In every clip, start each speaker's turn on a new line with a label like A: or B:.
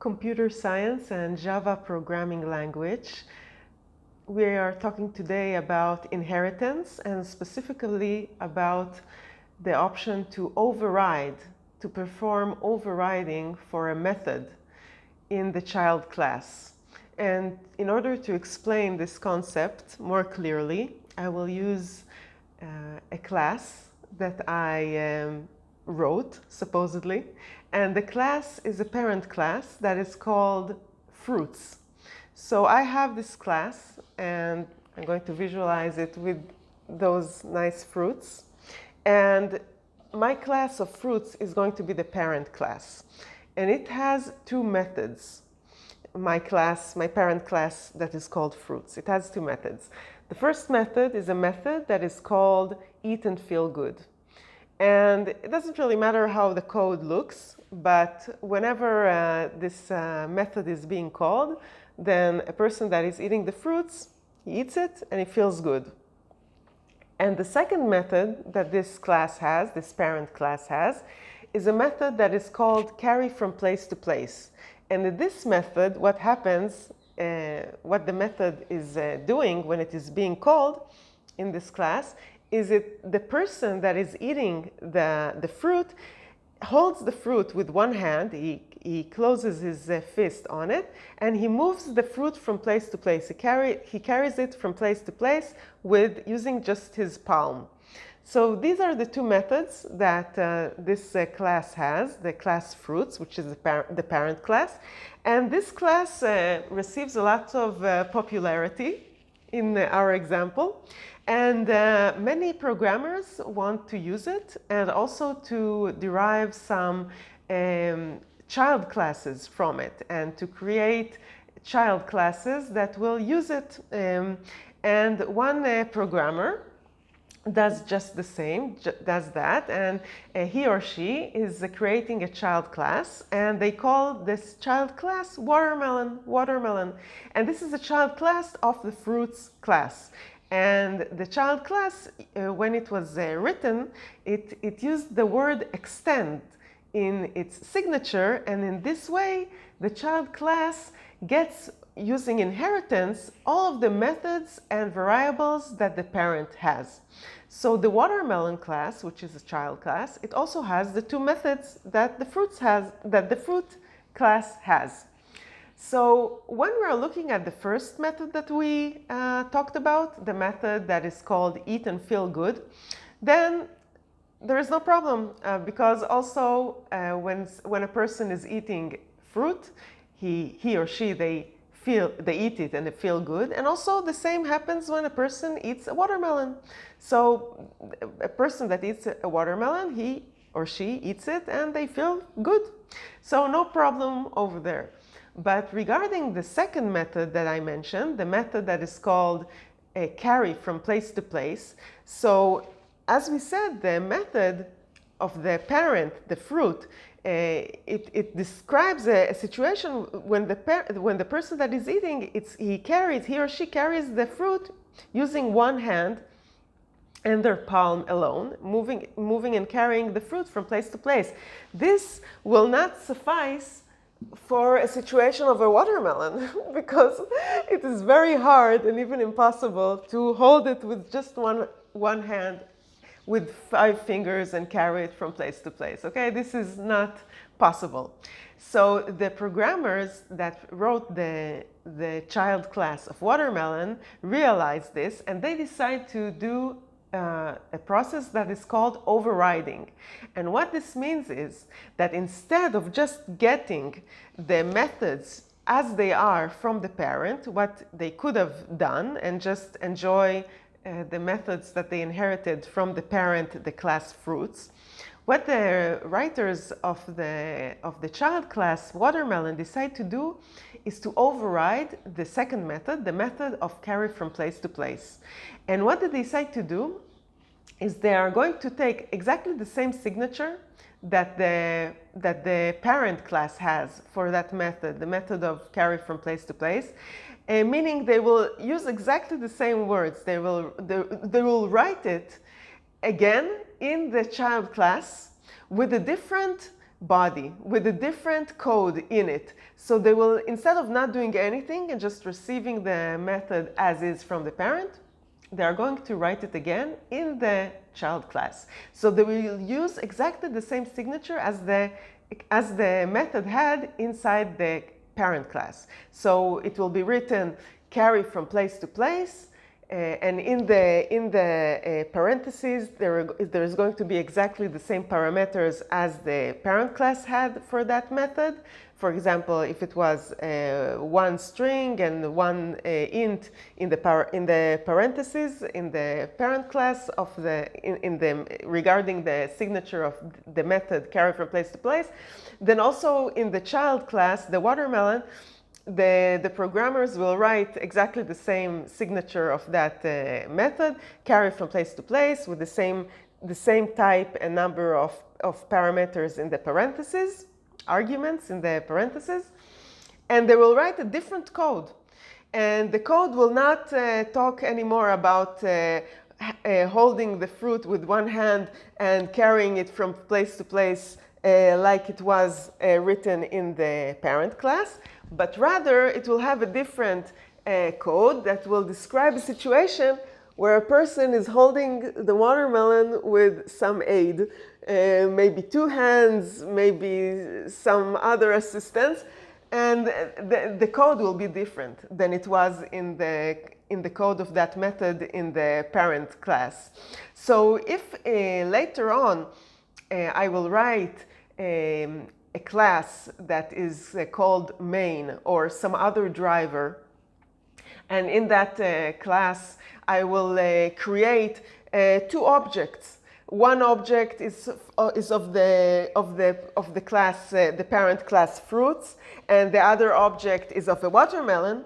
A: computer science and Java programming language. We are talking today about inheritance and specifically about the option to override, to perform overriding for a method in the child class. And in order to explain this concept more clearly, I will use a class that I wrote, supposedly. And the class is a parent class that is called fruits. So I have this class and I'm going to visualize it with those nice fruits. And my class of fruits is going to be the parent class. And it has two methods. My parent class that is called fruits. It has two methods. The first method is a method that is called eat and feel good. And it doesn't really matter how the code looks, but whenever this method is being called, then a person that is eating the fruits, he eats it and he feels good. And the second method that this class has, this parent class has, is a method that is called carry from place to place. And in this method, what happens, what the method is doing when it is being called in this class, is the person that is eating the fruit holds the fruit with one hand, he closes his fist on it, and he moves the fruit from place to place. He carries it from place to place with using just his palm. So these are the two methods that this class has, the class fruits, which is the parent class. And this class receives a lot of popularity in our example. And many programmers want to use it and also to derive some child classes from it and to create child classes that will use it. And one programmer does just the same, does that, and he or she is creating a child class, and they call this child class watermelon. And this is a child class of the fruits class. And the child class, when it was written, it used the word extend in its signature, and in this way, the child class gets, using inheritance, all of the methods and variables that the parent has. So the watermelon class, which is a child class, it also has the two methods that the fruit class has. So when we're looking at the first method that we talked about, the method that is called eat and feel good, then there is no problem because also when a person is eating fruit, he or she, they eat it and they feel good. And also the same happens when a person eats a watermelon. So a person that eats a watermelon, he or she eats it and they feel good. So no problem over there. But regarding the second method that I mentioned, the method that is called a carry from place to place. So as we said, the method of the parent, the fruit, it describes a situation when the person that is eating, he or she carries the fruit using one hand and their palm alone, moving and carrying the fruit from place to place. This will not suffice for a situation of a watermelon because it is very hard and even impossible to hold it with just one hand with 5 fingers and carry it from place to place. Okay, this is not possible. So the programmers that wrote the child class of watermelon realized this, and they decide to do a process that is called overriding. And what this means is that instead of just getting the methods as they are from the parent, what they could have done and just enjoy the methods that they inherited from the parent, the class fruits, what the writers of the child class watermelon decide to do is to override the second method, the method of carry from place to place. And what they decide to do is they are going to take exactly the same signature that the parent class has for that method, the method of carry from place to place, meaning they will use exactly the same words. They will write it again in the child class with a different body with a different code in it. So they will, instead of not doing anything and just receiving the method as is from the parent, they are going to write it again in the child class. So they will use exactly the same signature as the method had inside the parent class. So it will be written carry from place to place, and in the parentheses there is going to be exactly the same parameters as the parent class had for that method. For example, if it was one string and one int in the parentheses in the parent class of regarding the signature of the method carry from place to place, then also in the child class, the watermelon, the programmers will write exactly the same signature of that method, carry from place to place with the same type and number of parameters in the parentheses, arguments in the parentheses, and they will write a different code. And the code will not talk anymore about holding the fruit with one hand and carrying it from place to place like it was written in the parent class, but rather it will have a different code that will describe a situation where a person is holding the watermelon with some aid, maybe two hands, maybe some other assistance, and the code will be different than it was in the code of that method in the parent class. So if later on I will write a class that is called main or some other driver, and in that class I will create two objects. One object is of the class, the parent class fruits, and the other object is of a watermelon.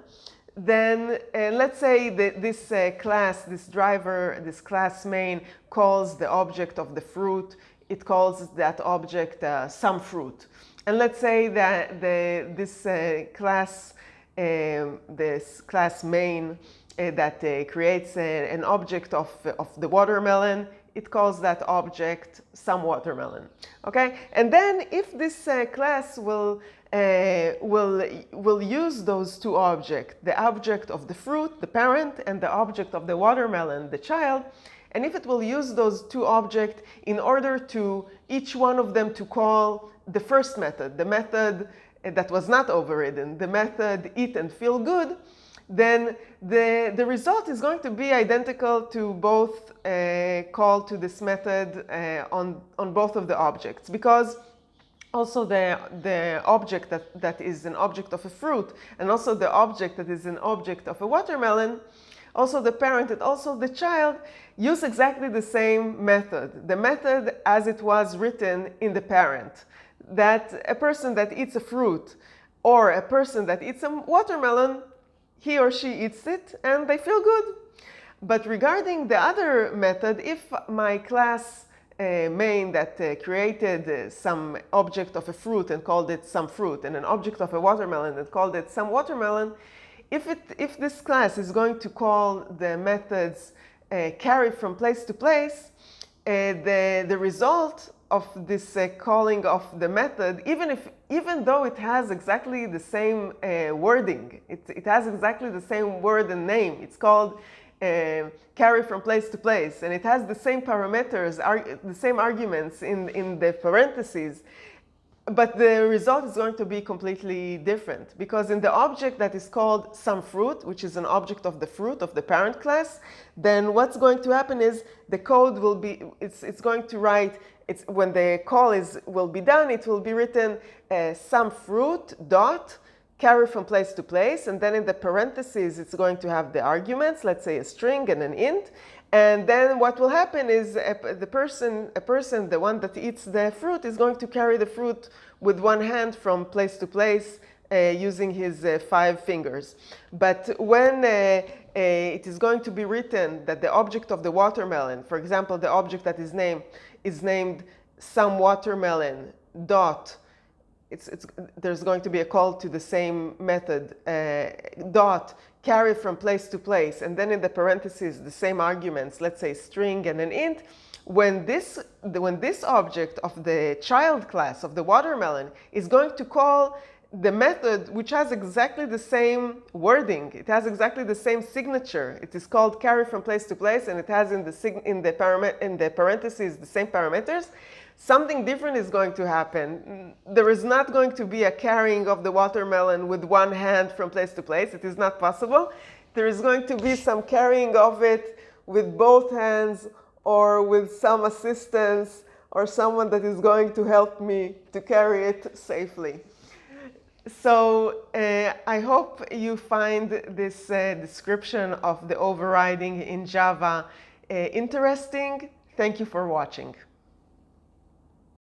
A: Then let's say that this class, this driver, this class main calls the object of the fruit. It calls that object some fruit. And let's say that this class main that creates an object of the watermelon, it calls that object some watermelon. Okay? And then if this class will use those two objects, the object of the fruit, the parent, and the object of the watermelon, the child, and if it will use those two objects in order to each one of them to call the first method, the method that was not overridden, the method eat and feel good, then the result is going to be identical to both call to this method on both of the objects, because also the object that is an object of a fruit and also the object that is an object of a watermelon, also the parent and also the child use exactly the same method, the method as it was written in the parent. That a person that eats a fruit or a person that eats a watermelon, he or she eats it and they feel good. But regarding the other method, if my class main that created some object of a fruit and called it some fruit, and an object of a watermelon and called it some watermelon, if this class is going to call the methods carry from place to place, the result of this calling of the method, even though it has exactly the same wording, it has exactly the same word and name, it's called carry from place to place, and it has the same parameters, the same arguments in the parentheses, but the result is going to be completely different, because in the object that is called some fruit, which is an object of the fruit of the parent class, then what's going to happen is the code will be, it's going to write, when the call will be done, it will be written some fruit dot carry from place to place, and then in the parentheses it's going to have the arguments, let's say a string and an int, and then what will happen is a person, the one that eats the fruit, is going to carry the fruit with one hand from place to place using his 5 fingers. But when it is going to be written that the object of the watermelon, for example, the object that is named some watermelon dot there's going to be a call to the same method, dot, carry from place to place, and then in the parentheses, the same arguments, let's say string and an int. When this object of the child class of the watermelon is going to call the method which has exactly the same wording, it has exactly the same signature. It is called carry from place to place, and it has in the parentheses the same parameters. Something different is going to happen. There is not going to be a carrying of the watermelon with one hand from place to place. It is not possible. There is going to be some carrying of it with both hands, or with some assistance, or someone that is going to help me to carry it safely. So I hope you find this description of the overriding in Java interesting. Thank you for watching.